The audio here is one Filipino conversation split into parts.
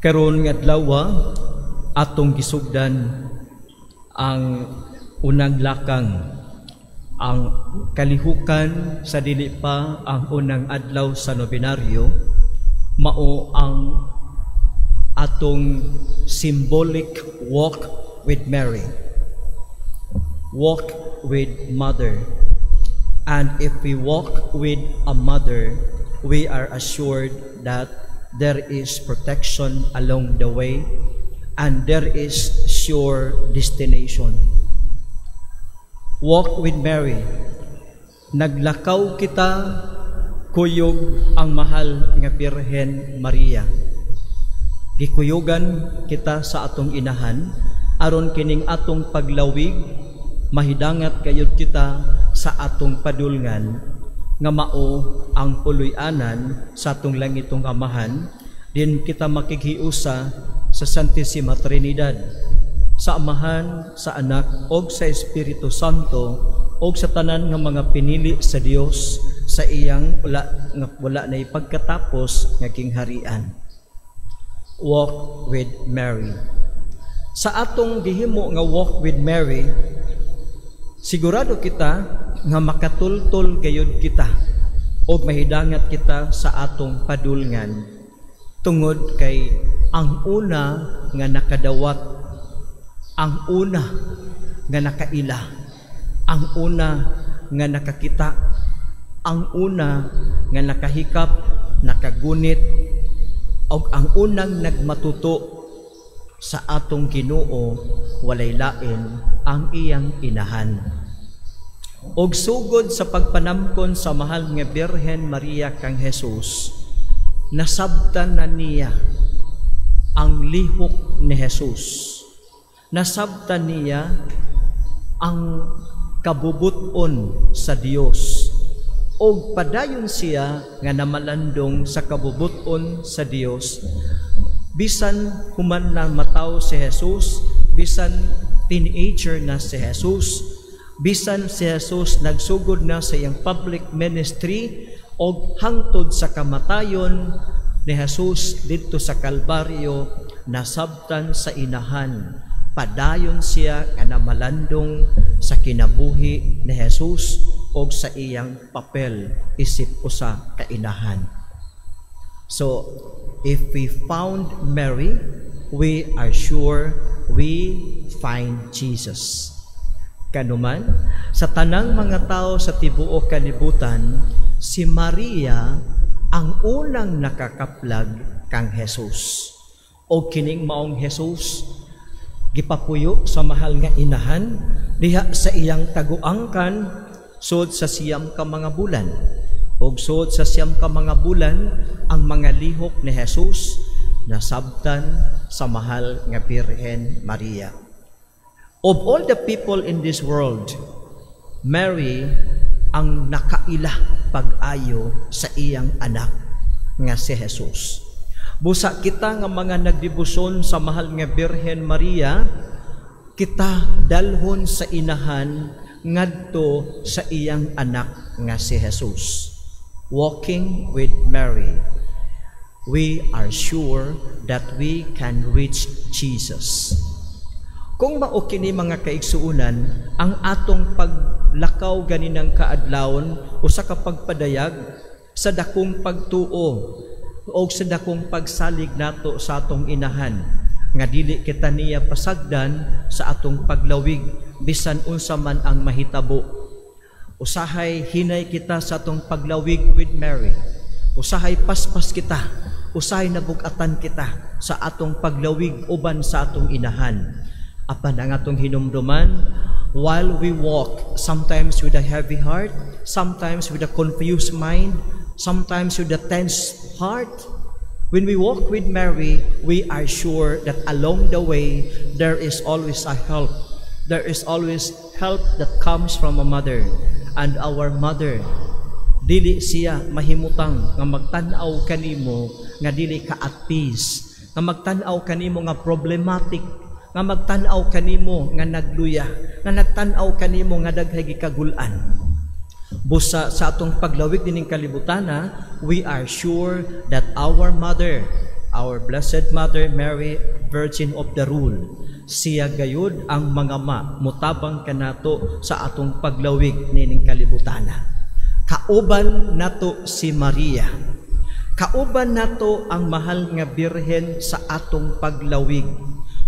Karon nga adlaw atong gisugdan ang unang lakang, ang kalihukan sa dili pa ang unang adlaw sa nobenaryo, mao ang atong symbolic walk with Mary, walk with Mother. And if we walk with a mother, we are assured that there is protection along the way and there is sure destination. Walk with Mary. Naglakaw kita, kuyog ang mahal nga Birhen Maria. Gikuyogan kita sa atong inahan, aron kining atong paglawig, mahidangat kayod kita sa atong padulngan, nga mao ang puloy-anan sa atong langitong Amahan, din kita makighiusa sa Santissima Trinidad, sa Amahan, sa Anak, og sa Espiritu Santo, og sa tanan nga mga pinili sa Dios sa iyang wala na ipagkatapos nga kingharian. Walk with Mary. Sa atong gihimo nga walk with Mary, sigurado kita nga makatultol gayud kita o mahidangat kita sa atong padulngan, tungod kay ang una nga nakadawat, ang una nga nakaila, ang una nga nakakita, ang una nga nakahikap, nakagunit, o ang unang nagmatuto sa atong Ginoo, walay lain ang iyang inahan. Og sugod sa pagpanamkon sa mahal nga Birhen Maria kang Jesus, nasabtan na niya ang lihok ni Jesus. Nasabtan niya ang kabubuton sa Dios. Og padayon siya nga namalandong sa kabubuton sa Dios. Bisan human na mataw si Jesus, bisan teenager na si Jesus, bisan si Jesus nagsugod na sa iyang public ministry, o hangtod sa kamatayon ni Jesus dito sa Kalbaryo, nasabtan sa inahan. Padayon siya nga namalandong sa kinabuhi ni Jesus o sa iyang papel isip usa ka inahan. So, if we found Mary, we are sure we find Jesus. Kanuman, sa tanang mga tao sa tibuok kalibutan, si Maria ang unang nakakaplag kang Jesus. O kining maong Jesus, gipapuyo sa mahal nga inahan, diha sa iyang taguangkan, sud sa siyam ka mga bulan. Og sud sa siyam ka mga bulan, ang mga lihok ni Jesus nasabtan sa mahal nga Birhen Maria. Of all the people in this world, Mary ang nakaila pag-ayo sa iyang anak nga si Jesus. Busa kita nga mga nagdibuson sa mahal nga Birhen Maria, kita dalhon sa inahan ngadto sa iyang anak nga si Jesus. Walking with Mary, we are sure that we can reach Jesus. Kung mao kini mga kaigsuunan, ang atong paglakaw ganinang kaadlawon o sa kapagpadayag sa dakong pagtuo o sa dakong pagsalig nato sa atong inahan, nga dili kita niya pasagdan sa atong paglawig bisan unsa man ang mahitabo. Usahay hinay kita sa atong paglawig with Mary. Usahay paspas kita, usahay nabugatan kita sa atong paglawig uban sa atong inahan. Apan ang atong hinumduman, while we walk, sometimes with a heavy heart, sometimes with a confused mind, sometimes with a tense heart, when we walk with Mary, we are sure that along the way, there is always a help. There is always help that comes from a mother. And our mother, dili siya mahimutang nga magtan-aw kanimo nga dili ka at peace, nga magtan-aw kanimo nga problematic, nga magtan-aw kanimo nga nagluya, nga nagtan-aw kanimo nga daghay gikagulan. Busa sa atong paglawig dining kalibutana, we are sure that our mother our Blessed Mother Mary, Virgin of the Rule, siya gayud ang mangama mutabang kanato sa atong paglawig nining kalibutana. Kauban nato si Maria. Kauban nato ang mahal nga Birhen sa atong paglawig.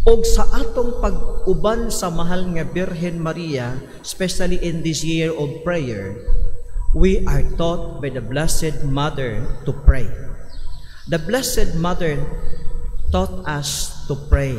Og sa atong pag-uban sa mahal nga Birhen Maria, especially in this year of prayer, we are taught by the Blessed Mother to pray. The Blessed Mother taught us to pray.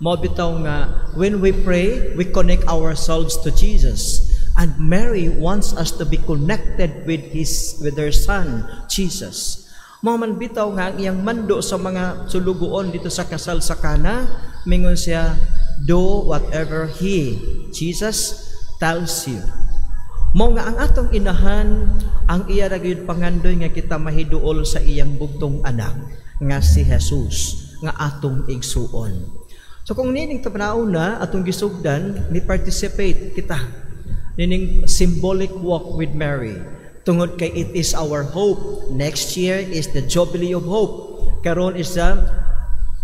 Mo bitaw nga, when we pray, we connect ourselves to Jesus. And Mary wants us to be connected with her Son, Jesus. Mo man bitaw nga, ang iyang mando sa mga sulugoon dito sa kasal sa Kana, mingon siya, do whatever He, Jesus, tells you. Mo nga ang atong inahan, ang iya ra gyud pangandoy nga kita mahiduol sa iyang bugtong anak nga si Jesus nga atong igsuon. So kung nining tapanawna atong gisugdan, ni participate kita nining symbolic walk with Mary. Tungod kay it is our hope. Next year is the Jubilee of Hope. Karon is the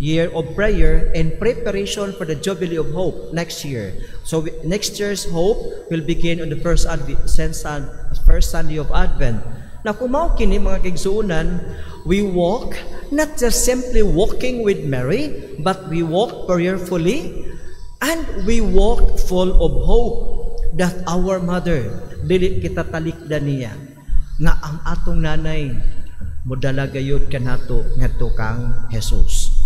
year of prayer and preparation for the Jubilee of Hope next year. So next year's hope will begin on the first Sunday of Advent. Na kung mao kini mga kaigsuonan, we walk not just simply walking with Mary, but we walk prayerfully and we walk full of hope that our mother dili kita talikdan niya nga ang atong nanay modala gayud kanato ngadto kang Jesus.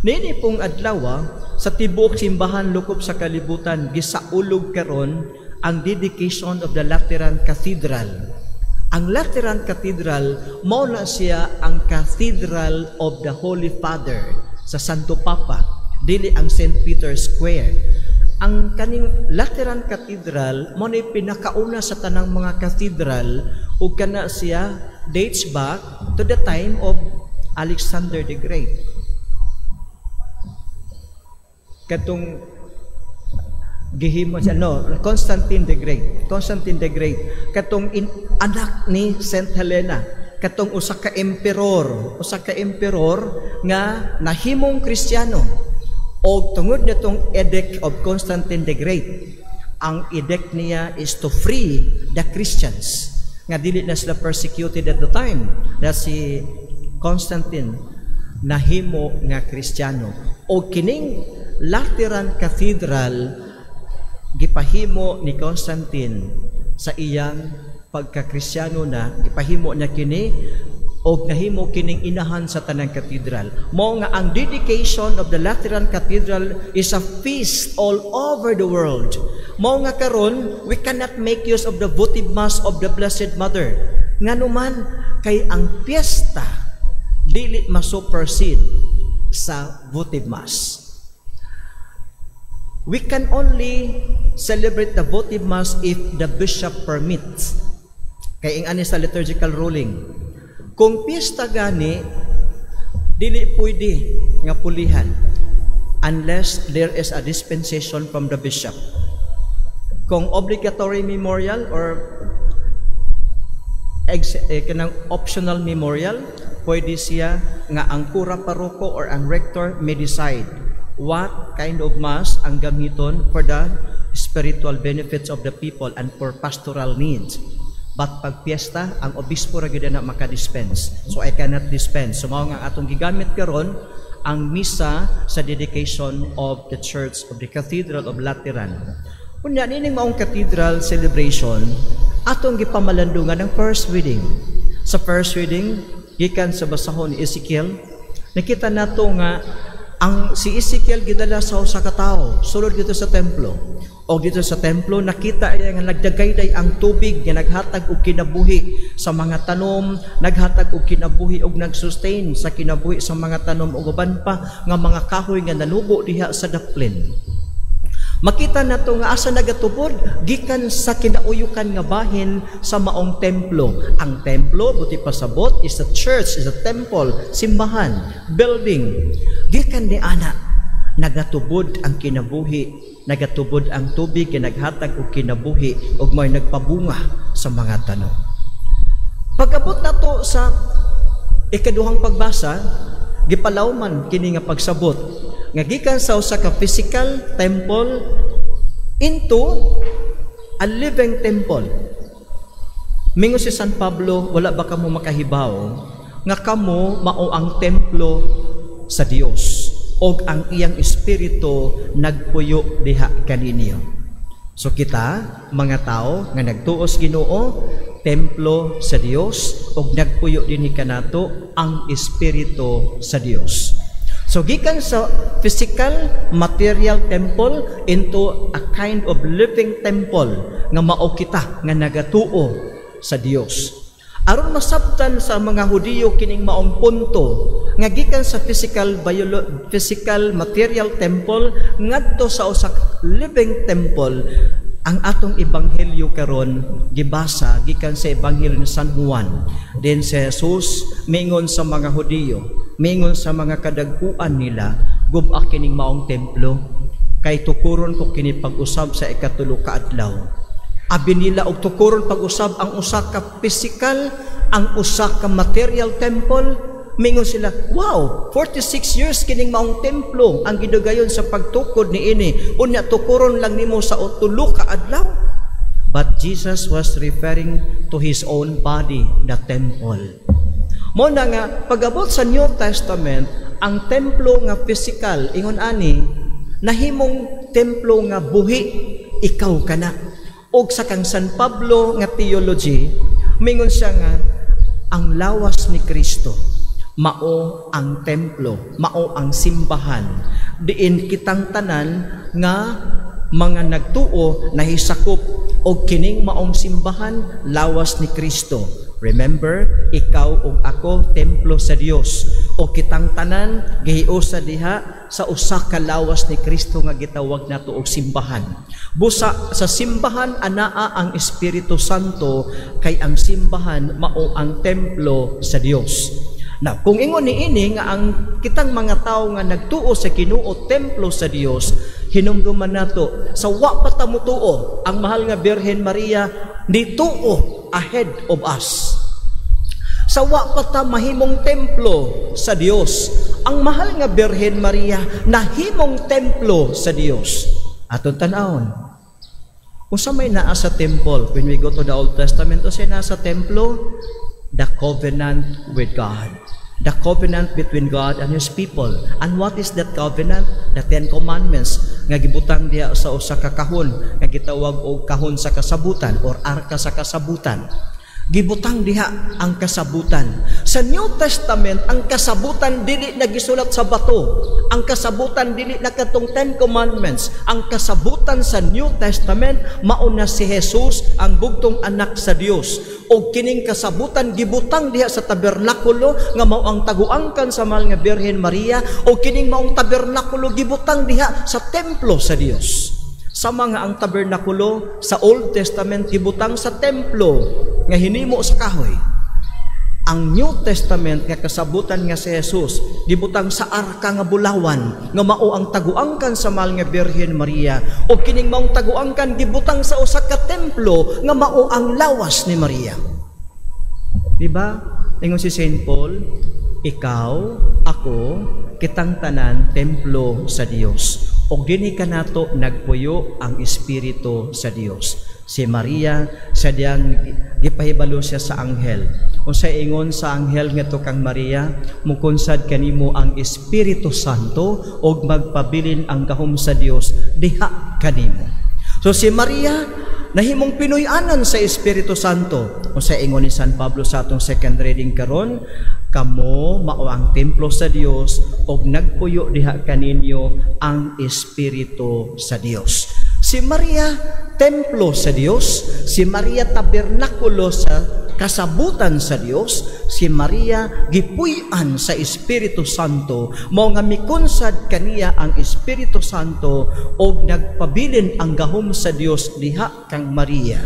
Nini pong adlaw sa tibuok simbahan lukop sa kalibutan gisaulog karon ang dedication of the Lateran Cathedral. Ang Lateran Cathedral mao na siya ang Cathedral of the Holy Father sa Santo Papa, dili ang St. Peter's Square. Ang kaning Lateran Cathedral mao ni pinakauna sa tanang mga cathedral ug kana siya dates back to the time of Alexander the Great. Katong gihimo siya Constantine the Great katong anak ni Saint Helena, katong usa ka emperor nga nahimong Kristiyano. O tungod nitong edict of Constantine the Great, ang edict niya is to free the Christians nga dili na sila persecuted at the time na si Constantine nahimo nga Kristiyano. O kining Lateran Cathedral gipahimo ni Constantine sa iyang pagka-Kristiyano na, gipahimo niya kini o nahimo kining inahan sa tanang katedral. Mao nga ang dedication of the Lateran Cathedral is a feast all over the world. Mao nga karon we cannot make use of the votive mass of the Blessed Mother. Nganuman kay ang piyesta dili ma-supersede sa votive mass. We can only celebrate the votive mass if the bishop permits. Kay ang ani sa liturgical ruling. Kung piyesta gani, dili pwede nga pulihan unless there is a dispensation from the bishop. Kung obligatory memorial or kanang optional memorial, pwede siya nga ang kura paroko or ang rector may decide what kind of mass ang gamiton for the spiritual benefits of the people and for pastoral needs. But pag piyesta, ang obispo ra gyud na maka-dispense. So I cannot dispense. So mao nga atong gigamit karon ang misa sa dedication of the Church of the Cathedral of Lateran. Unya nining maong cathedral celebration, atong gipamalandungan ang first reading. Sa first reading, gikan sa basahon ni Ezekiel, nakita nato nga ang si Ezekiel gidala sa usa ka tawo sulod dito sa templo. O dito sa templo nakita niya nga nagdagayday ang tubig nga naghatag og kinabuhi sa mga tanom, naghatag og kinabuhi og nagsustain sa kinabuhi sa mga tanom ug uban pa nga mga kahoy nga nanubo diha sa daplin. Makita nato nga asa nagatubod gikan sa kinauyukan nga bahin sa maong templo. Ang templo buti pasabot is a church, is a temple, simbahan, building. Gikan ni ana nagatubod ang kinabuhi, nagatubod ang tubig nga naghatag og kinabuhi ug may nagpabunga sa mga tanom. Pag-abot nato sa ikaduhang pagbasa, gipalawman kini nga pagsabot nga gikan sa usa ka physical temple into a living temple. Mingo si San Pablo, wala ba kamo makahibaw nga kamo mao ang templo sa Dios og ang iyang espiritu nagpuyo diha kaninyo. So kita mga tao nga nagtuos Ginoo, templo sa Dios og nagpuyo dinhi kanato ang espiritu sa Dios. So gikan sa physical material temple into a kind of living temple nga mao kita nga nagatuo sa Dios. Aron masabtan sa mga Hudiyo kining maong punto nga gikan sa physical material temple ngadto sa usa living temple, ang atong ebanghelyo karon gibasa gikan sa ebanghelyo ni San Juan. Din si Jesus mingon sa mga Hudiyo, mingon sa mga kadagkuan nila, gub-a kining maong templo kay tukuron ko kini pag-usab sa ikatulo ka adlaw. Abi nila og tukuron pag-usab ang usa ka physical, ang usa ka material temple. Mingon sila, wow, 46 years kining maong templo ang gidugayon sa pagtukod niini, unya tukuron lang nimo sa tulo ka adlaw. But Jesus was referring to His own body, the temple. Mo na nga pag-abot sa New Testament, ang templo nga physical ingon ani nahimong templo nga buhi, ikaw kana. Og sa kang San Pablo nga theology, mingon siya nga ang lawas ni Kristo mao ang templo, mao ang simbahan. Diin kitang tanan nga mga nagtuo nahisakop og kining maong simbahan, lawas ni Kristo. Remember, ikaw ug ako templo sa Dios, o kitang tanan gihiusa diha sa usa ka lawas ni Kristo nga gitawag nato og simbahan. Busa sa simbahan anaa ang Espiritu Santo, kay ang simbahan mao ang templo sa Dios. Na kung ingon niini nga ang kitang mga tawo nga nagtuo sa Ginoo templo sa Dios, hinumduman nato sa wa pa ta mutuo ang mahal nga Birhen Maria nituo ahead of us. Sa wa pa ta mahimong templo sa Dios, ang mahal nga Birhen Maria nahimong templo sa Dios. Aton tan-awon, unsa may naa sa temple when we go to the Old Testament, unsa naa sa templo? The covenant with God. The covenant between God and His people. And what is that covenant? The 10 Commandments nga gibutang diha sa usa ka kahon nga gitawag og kahon sa kasabutan or arka sa kasabutan. Gibutang diha ang kasabutan. Sa New Testament, ang kasabutan dili na gisulat sa bato. Ang kasabutan dili na katong 10 Commandments. Ang kasabutan sa New Testament mauna si Jesus, ang bugtong anak sa Dios. O kining kasabutan gibutang diha sa tabernakulo nga mao ang taguangkan sa mahal nga Birhen Maria, o kining maong tabernakulo gibutang diha sa templo sa Dios. Sama nga ang tabernakulo sa Old Testament gibutang sa templo nga hinimo sa kahoy. Ang New Testament nga kasabutan nga si Jesus gibutang sa arka nga bulawan nga mao ang taguangkan sa mahal nga Birhen Maria, o kining maong taguangkan gibutang sa usa ka templo nga mao ang lawas ni Maria. Diba? Ingon si Saint Paul, ikaw, ako, kitang tanan templo sa Dios. Og dinhi kanato nagpuyo ang Espiritu sa Dios. Si Maria, sa diyang gipahibalo siya sa anghel. Unsa ingon sa anghel ngadto kang Maria, mukunsad kanimo ang Espiritu Santo og magpabilin ang gahom sa Dios diha kanimo. So si Maria nahimong pinuy-anan sa Espiritu Santo. Unsa ingon ni San Pablo sa atong second reading karon, kamo mao ang templo sa Dios og nagpuyo diha kaninyo ang Espiritu sa Dios. Si Maria templo sa Dios, si Maria tabernakulo sa kasabutan sa Dios, si Maria gipuy-an sa Espiritu Santo, mao nga mikunsad kaniya ang Espiritu Santo og nagpabilin ang gahom sa Dios diha kang Maria.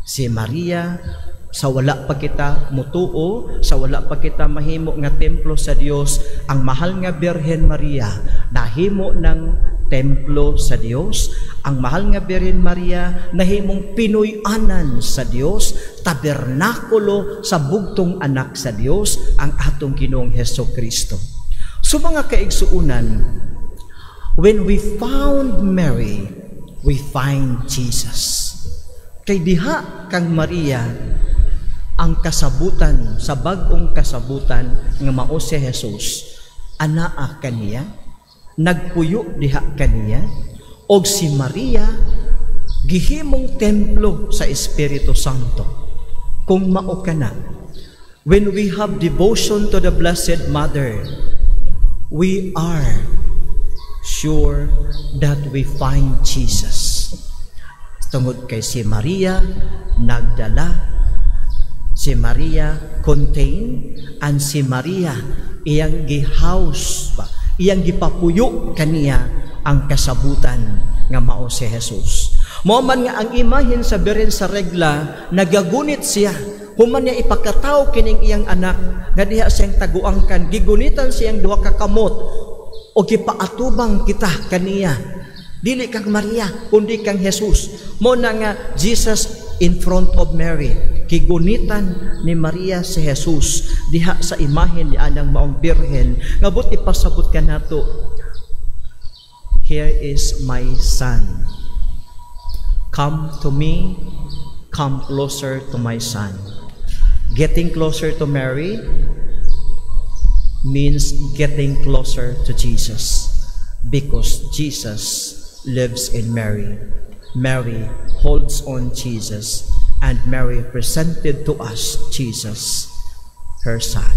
Si Maria, sa wala pa kita mutuo, sa wala pa kita mahimo nga templo sa Dios, ang mahal nga Birhen Maria nahimo ng templo sa Dios. Ang mahal nga Birhen Maria nahimong pinuy-anan sa Dios, tabernakulo sa bugtong anak sa Dios, ang atong Ginoong Hesukristo. So mga kaigsuunan, when we found Mary, we find Jesus. Kay diha kang Maria ang kasabutan sa bag-ong kasabutan nga mao si Jesus, anaa kaniya, nagpuyo diha kaniya, og si Maria gihimong templo sa Espiritu Santo. Kung mao kana, when we have devotion to the Blessed Mother, we are sure that we find Jesus. Tungod kay si Maria nagdala, si Maria contain, and si Maria iyang gihouse pa, iyang gipapuyo kaniya ang kasabutan nga mao si Jesus. Mao man nga ang imahen sa Birhen sa regla, nagagunit siya human niya ipakataw kining iyang anak nga diha siyang taguangkan, gigunitan siyang duha ka kamot o gipaatubang kita kaniya, dili kang Maria kundi kang Jesus. Mo na nga Jesus in front of Mary, kigunitan ni Maria si Jesus diha sa imahen ni anang maong Birhen, nga but ipasabot ka nato, here is my son, come to me, come closer to my son. Getting closer to Mary means getting closer to Jesus, because Jesus lives in Mary. Mary holds on Jesus, and Mary presented to us Jesus, her son.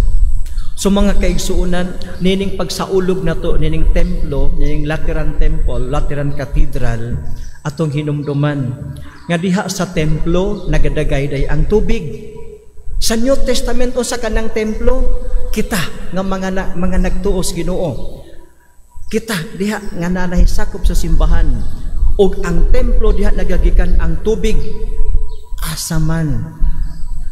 So mga kaigsuunan, nining pagsaulog na to, nining templo, nining Lateran Temple, Lateran Cathedral, atong hinumduman nga diha sa templo nagadagayday ang tubig. Sa New Testament o sa kanang templo, kita nga mga nagtuos Ginoo, kita diha nga nanahisakop sa simbahan, ug ang templo diha nagagikan ang tubig. Asaman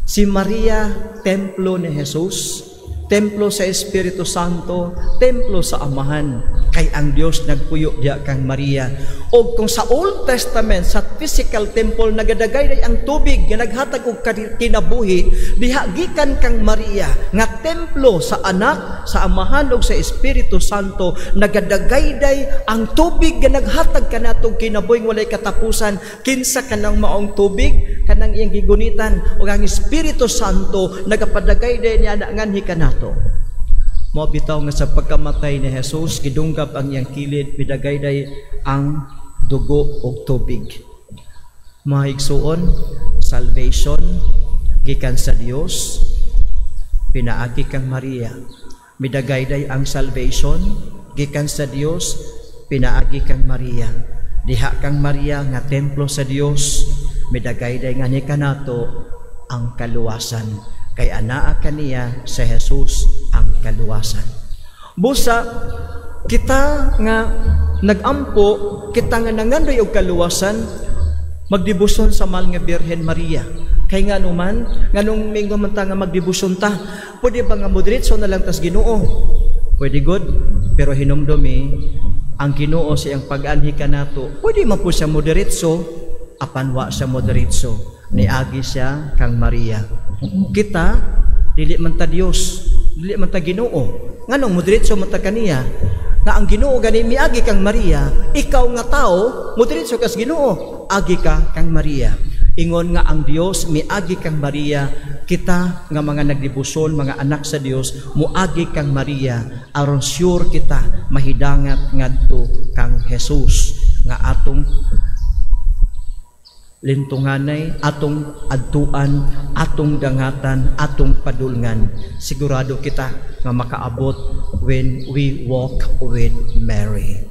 si Maria, templo ni Jesus, templo sa Espiritu Santo, templo sa Amahan, kay ang Dios nagpuyo diha kang Maria. Og kung sa Old Testament, sa physical temple nagadagay ang tubig nga naghatag og kinabuhi, diha gikan kang Maria nga templo sa Anak, sa Amahan ug sa Espiritu Santo, nagadagay ang tubig nga naghatag kanatong kinabuhi walay katapusan. Kinsa kanang maong tubig kanang iyang gigunitan, ug ang Espiritu Santo nagapadagay niya nganhi kanato. Mo bitaw nga sa pagkamatay ni Jesus, gidunggap ang iyang kilid, bidagayday ang dugo og tubig. Mahigsuon, salvation gikan sa Dios, pinaagi kang Maria. Midagayday ang salvation gikan sa Dios, pinaagi kang Maria. Diha kang Maria nga templo sa Dios, midagayday nga ni kanato ang kaluwasan, kay anaa kaniya sa Jesus ang kaluwasan. Busa kita nga nagampo, kita nga nangandoy og kaluwasan, magdibusyon sa mahal nga Birhen Maria. Kay nga numan, nganong minggo man ta nga magdibusyon ta, pwede ba nga moderitso na lang tas Ginoo? Pwede good, pero hinumdumi ang Ginoo sa iyang pag-anhi kanato, pwede man po siya moderitso, apanwa siya moderitso, niagi siya kang Maria. Kita dili man ta Dios, dili man ta Ginoo, nganong moderitso man ta kaniya, nga ang Ginoo gani miagi kang Maria, ikaw nga tao moderitso kas Ginoo, agi ka kang Maria. Ingon nga ang Dios miagi kang Maria, kita nga mga nagdibuson, mga anak sa Dios, muagi kang Maria, aron sure kita mahidangat ngadto kang Jesus nga atong lintunganay, atong adtuan, atong dangatan, atong padulngan. Sigurado kita nga makaabot when we walk with Mary.